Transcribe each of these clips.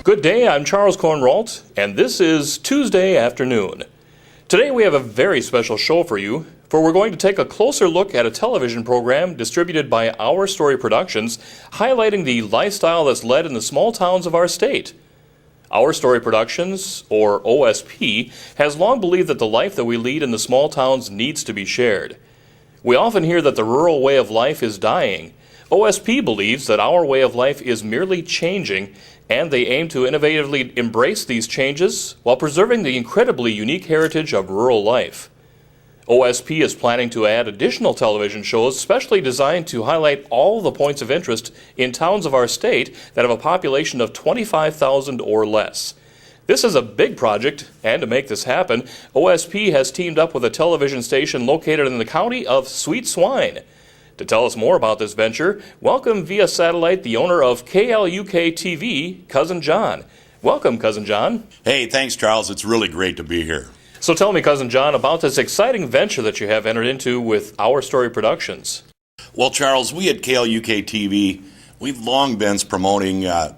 Good day, I'm Charles Kornrolt, and this is Tuesday afternoon. Today we have a very special show for you, for we're going to take a closer look at a television program distributed by Our Story Productions, highlighting the lifestyle that's led in the small towns of our state. Our Story Productions, or OSP, has long believed that the life that we lead in the small towns needs to be shared. We often hear that the rural way of life is dying. OSP believes that our way of life is merely changing, and they aim to innovatively embrace these changes while preserving the incredibly unique heritage of rural life. OSP is planning to add additional television shows specially designed to highlight all the points of interest in towns of our state that have a population of 25,000 or less. This is a big project, and to make this happen, OSP has teamed up with a television station located in the county of Sweet Swine. To tell us more about this venture, welcome via satellite the owner of KLUK TV, Cousin John. Welcome, Cousin John. Hey, thanks, Charles. It's really great to be here. So tell me, Cousin John, about this exciting venture that you have entered into with Our Story Productions. Well, Charles, we at KLUK TV, we've long been promoting the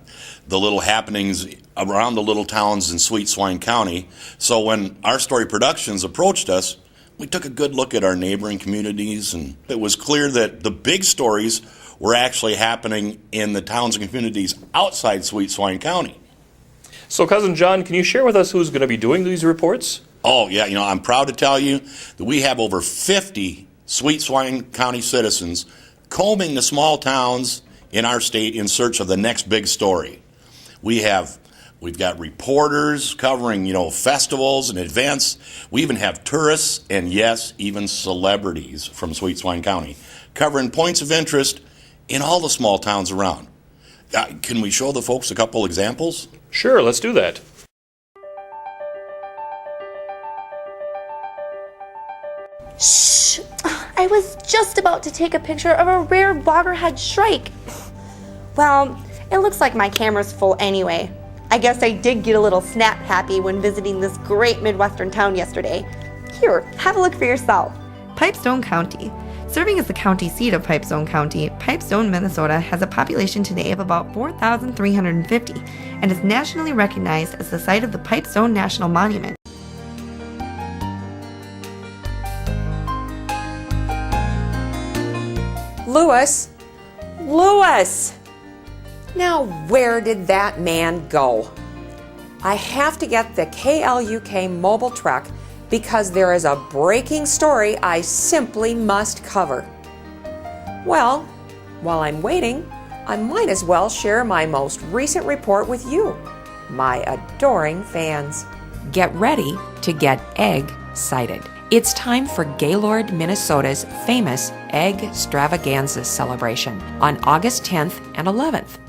little happenings around the little towns in Sweet Swine County. So when Our Story Productions approached us, we took a good look at our neighboring communities, and it was clear that the big stories were actually happening in the towns and communities outside Sweet Swine County. So, Cousin John, can you share with us who's going to be doing these reports? Oh, yeah, I'm proud to tell you that we have over 50 Sweet Swine County citizens combing the small towns in our state in search of the next big story. We've got reporters covering, festivals and events. We even have tourists and, yes, even celebrities from Sweet Swine County covering points of interest in all the small towns around. Can we show the folks a couple examples? Sure, let's do that. Shh! I was just about to take a picture of a rare boggerhead shrike. Well, it looks like my camera's full anyway. I guess I did get a little snap happy when visiting this great Midwestern town yesterday. Here, have a look for yourself. Pipestone County. Serving as the county seat of Pipestone County, Pipestone, Minnesota has a population today of about 4,350 and is nationally recognized as the site of the Pipestone National Monument. Lewis! Now where did that man go? I have to get the KLUK mobile truck because there is a breaking story I simply must cover. Well, while I'm waiting, I might as well share my most recent report with you, my adoring fans. Get ready to get egg-cited. It's time for Gaylord, Minnesota's famous Egg Stravaganza celebration on August 10th and 11th.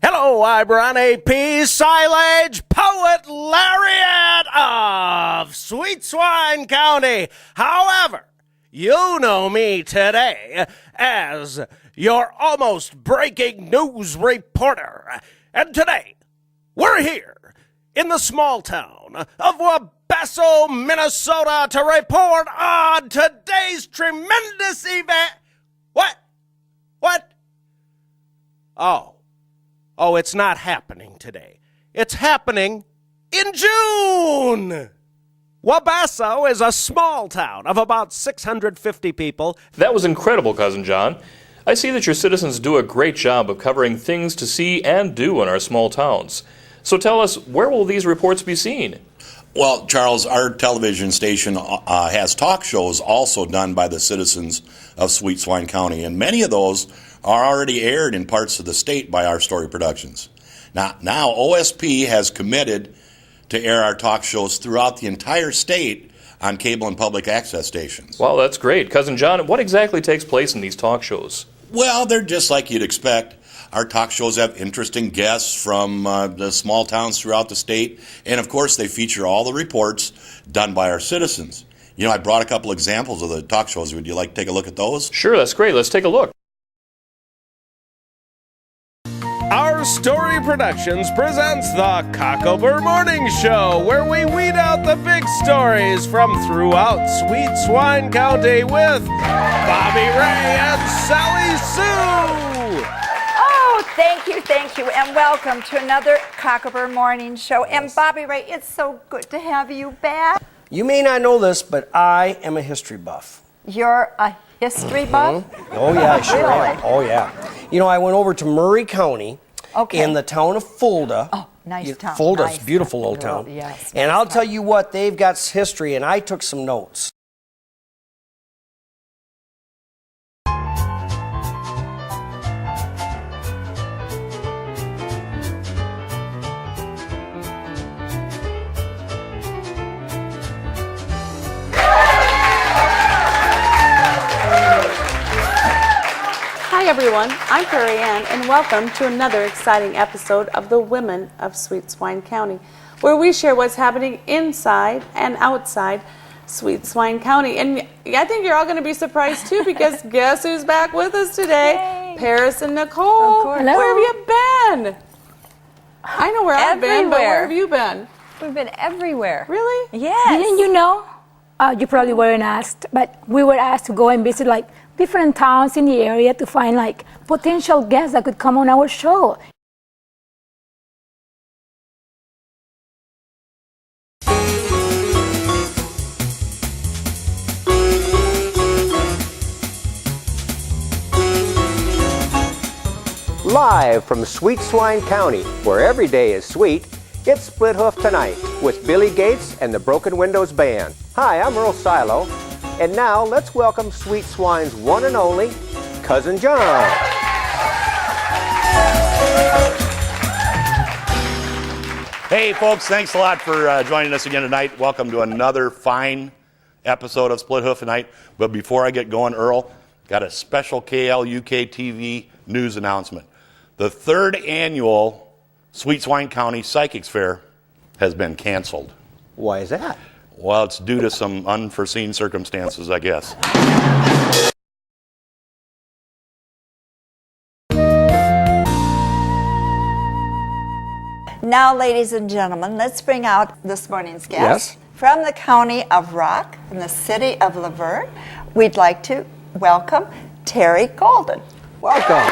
Hello, I'm Ronnie P. Silage, Poet Lariat of Sweet Swine County. However, you know me today as your almost breaking news reporter. And today, we're here in the small town of Wabesso, Minnesota to report on today's tremendous event. What? Oh, it's not happening today. It's happening in June. Wabesso is a small town of about 650 people. That was incredible, Cousin John. I see that your citizens do a great job of covering things to see and do in our small towns. So tell us, where will these reports be seen? Well, Charles, our television station has talk shows also done by the citizens of Sweet Swine County, and many of those are already aired in parts of the state by Our Story Productions. Now OSP has committed to air our talk shows throughout the entire state on cable and public access stations. Well, that's great. Cousin John, what exactly takes place in these talk shows? Well, they're just like you'd expect. Our talk shows have interesting guests from the small towns throughout the state, and of course they feature all the reports done by our citizens. I brought a couple examples of the talk shows. Would you like to take a look at those? Sure, that's great. Let's take a look. Our Story Productions presents the Cockover Morning Show, where we weed out the big stories from throughout Sweet Swine County with Bobby Ray and Sally Sue. Oh, thank you, and welcome to another Cockover Morning Show. And Bobby Ray, it's so good to have you back. You may not know this, but I am a history buff. You're a history buff? Oh, yeah, I sure am. Really? Oh, yeah. You know, I went over to Murray County in the town of Fulda. Oh, nice town. Fulda's Nice beautiful town. old town. Oh, yes, and nice I'll town. tell you what, they've got history, and I took some notes. Hi everyone, I'm Prairie Ann and welcome to another exciting episode of the Women of Sweet Swine County, where we share what's happening inside and outside Sweet Swine County. And I think you're all going to be surprised too, because guess who's back with us today? Yay. Paris and Nicole. Of course. Where have you been? I know where I've been, but where Everywhere. have you been? We've been everywhere. Really? Yes. Didn't you know? You probably weren't asked, but we were asked to go and visit like different towns in the area to find like potential guests that could come on our show. Live from Sweet Swine County, where every day is sweet, it's Split Hoof Tonight with Billy Gates and the Broken Windows Band. Hi, I'm Earl Silo, and now let's welcome Sweet Swine's one and only Cousin John. Hey, folks, thanks a lot for joining us again tonight. Welcome to another fine episode of Split Hoof Tonight. But before I get going, Earl, got a special KLUK TV news announcement. The third annual Sweet Swine County Psychics Fair has been canceled. Why is that? Well, it's due to some unforeseen circumstances, I guess. Now, ladies and gentlemen, let's bring out this morning's guest. Yes. From the county of Rock, from the city of Laverne, we'd like to welcome Terry Golden. Welcome.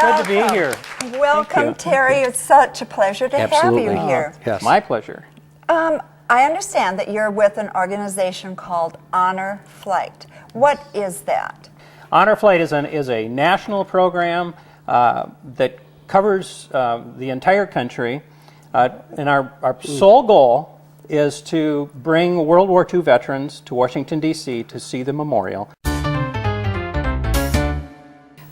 Good to be here. Welcome, Terry. It's such a pleasure to have you here. Yes. My pleasure. I understand that you're with an organization called Honor Flight. What is that? Honor Flight is a national program that covers the entire country, and our sole goal is to bring World War II veterans to Washington, D.C. to see the memorial.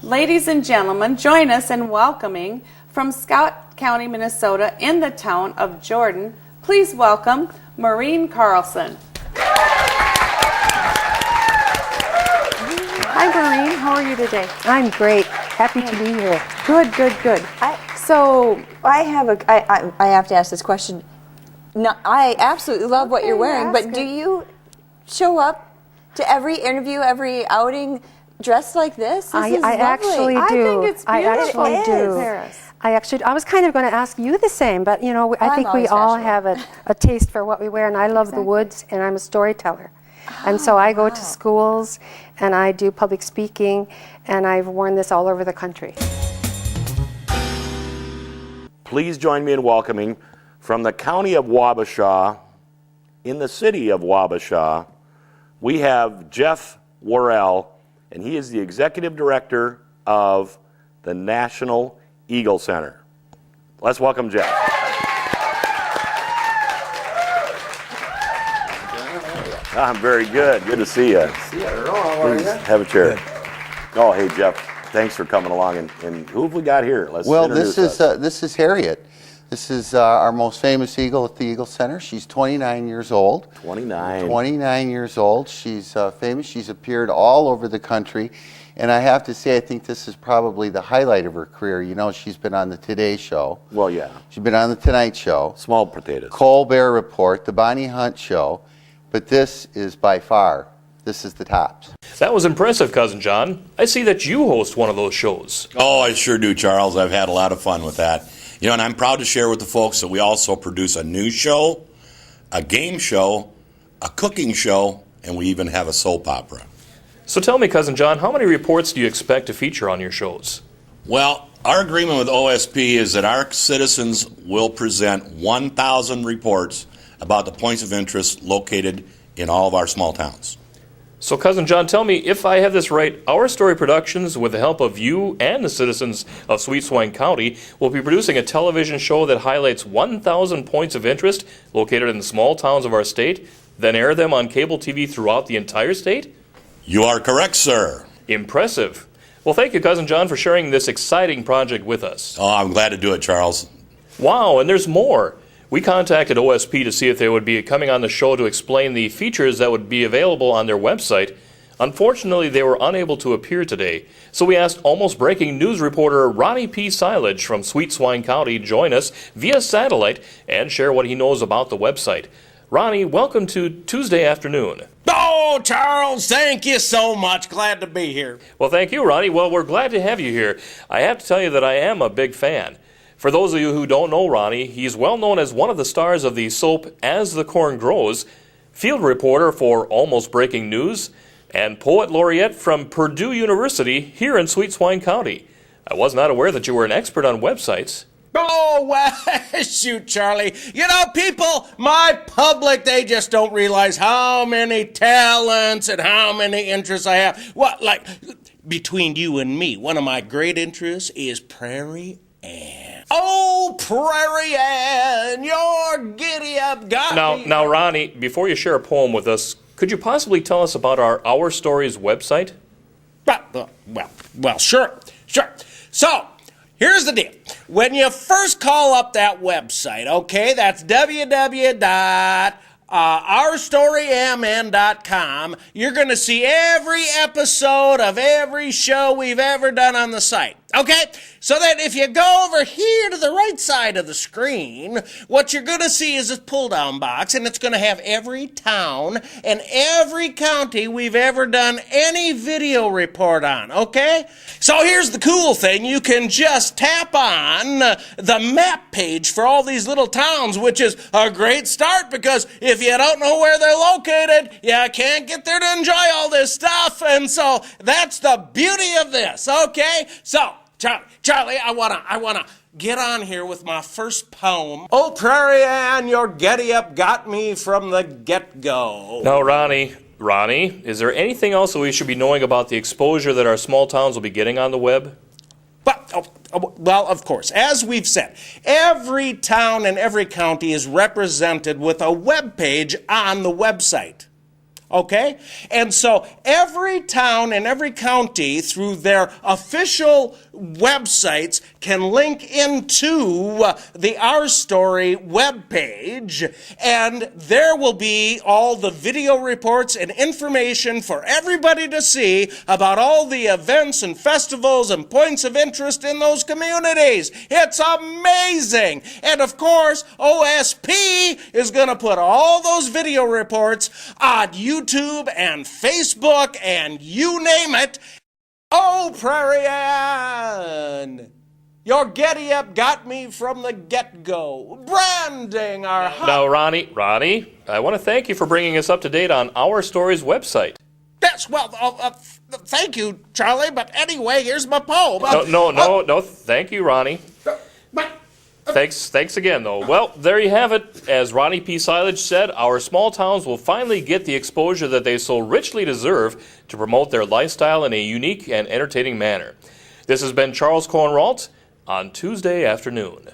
Ladies and gentlemen, join us in welcoming from Scott County, Minnesota, in the town of Jordan. Please welcome Maureen Carlson. Hi, Maureen. How are you today? I'm great. Happy to be here. Good, good, good. So I have to ask this question. No, I absolutely love what you're wearing, but do you show up to every interview, every outing dressed like this? I actually I do. think it's beautiful. I actually do. Paris. I was kind of going to ask you the same, but you know, I think we all have a taste for what we wear, and I love the woods, and I'm a storyteller. And so I go to schools, and I do public speaking, and I've worn this all over the country. Please join me in welcoming from the county of Wabasha, in the city of Wabasha, we have Jeff Worrell, and he is the executive director of the National Eagle Center. Let's welcome Jeff. I'm very good. Good to see you. See you, Earl. How are Please you? have a chair. Oh, hey, Jeff. Thanks for coming along. And who have we got here? Let's introduce us. This is Harriet. This is our most famous eagle at the Eagle Center. She's 29 years old. 29. 29 years old. She's famous. She's appeared all over the country. And I have to say, I think this is probably the highlight of her career. You know, she's been on the Today Show. Well, yeah. She's been on the Tonight Show. Small potatoes. Colbert Report, the Bonnie Hunt Show. But this is by far this is the tops. That was impressive, Cousin John. I see that you host one of those shows. Oh, I sure do, Charles. I've had a lot of fun with that. You know, and I'm proud to share with the folks that we also produce a news show, a game show, a cooking show, and we even have a soap opera. So tell me, Cousin John, how many reports do you expect to feature on your shows? Well, our agreement with OSP is that our citizens will present 1,000 reports about the points of interest located in all of our small towns. So, Cousin John, tell me, if I have this right, Our Story Productions, with the help of you and the citizens of Sweet Swine County, will be producing a television show that highlights 1,000 points of interest located in the small towns of our state, then air them on cable TV throughout the entire state? You are correct, sir. Impressive. Well, thank you, Cousin John, for sharing this exciting project with us. Oh, I'm glad to do it, Charles. Wow, and there's more. We contacted OSP to see if they would be coming on the show to explain the features that would be available on their website. Unfortunately, they were unable to appear today, so we asked Almost Breaking News reporter Ronnie P. Silage from Sweet Swine County join us via satellite and share what he knows about the website. Ronnie, welcome to Tuesday afternoon. Oh, Charles, thank you so much. Glad to be here. Well, thank you, Ronnie. Well, we're glad to have you here. I have to tell you that I am a big fan. For those of you who don't know Ronnie, he's well known as one of the stars of the soap As the Corn Grows, field reporter for Almost Breaking News, and poet laureate from Purdue University here in Sweet Swine County. I was not aware that you were an expert on websites. Oh, well, shoot, Charlie. You know, people, my public, they just don't realize how many talents and how many interests I have. What, like, between you and me, one of my great interests is Prairie Ann. Oh, Prairie Ann, your giddy-up got me. Now, Ronnie, before you share a poem with us, could you possibly tell us about our Stories website? Well, sure. So, here's the deal. When you first call up that website, okay, that's www.ourstorymn.com, you're going to see every episode of every show we've ever done on the site. Okay? So that if you go over here to the right side of the screen, what you're going to see is this pull-down box, and it's going to have every town and every county we've ever done any video report on, okay? So here's the cool thing. You can just tap on the map page for all these little towns, which is a great start because if you don't know where they're located, you can't get there to enjoy all this stuff, and so that's the beauty of this, okay? So, Charlie, I wanna get on here with my first poem. Oh, Prairie Ann, your giddy-up got me from the get-go. Now, Ronnie, is there anything else that we should be knowing about the exposure that our small towns will be getting on the web? Well, of course, as we've said, every town and every county is represented with a web page on the website. Okay? And so every town and every county through their official websites can link into the Our Story webpage, and there will be all the video reports and information for everybody to see about all the events and festivals and points of interest in those communities. It's amazing! And of course, OSP is going to put all those video reports on YouTube and Facebook and you name it. Oh, Prairie Ann, your giddy-up got me from the get-go. Branding our... Now, Ronnie, I want to thank you for bringing us up to date on Our Stories website. Yes, well, thank you, Charlie, but anyway, here's my poem. No, thank you, Ronnie. Thanks again, though. Well, there you have it. As Ronnie P. Silage said, our small towns will finally get the exposure that they so richly deserve to promote their lifestyle in a unique and entertaining manner. This has been Charles Kornralt on Tuesday afternoon.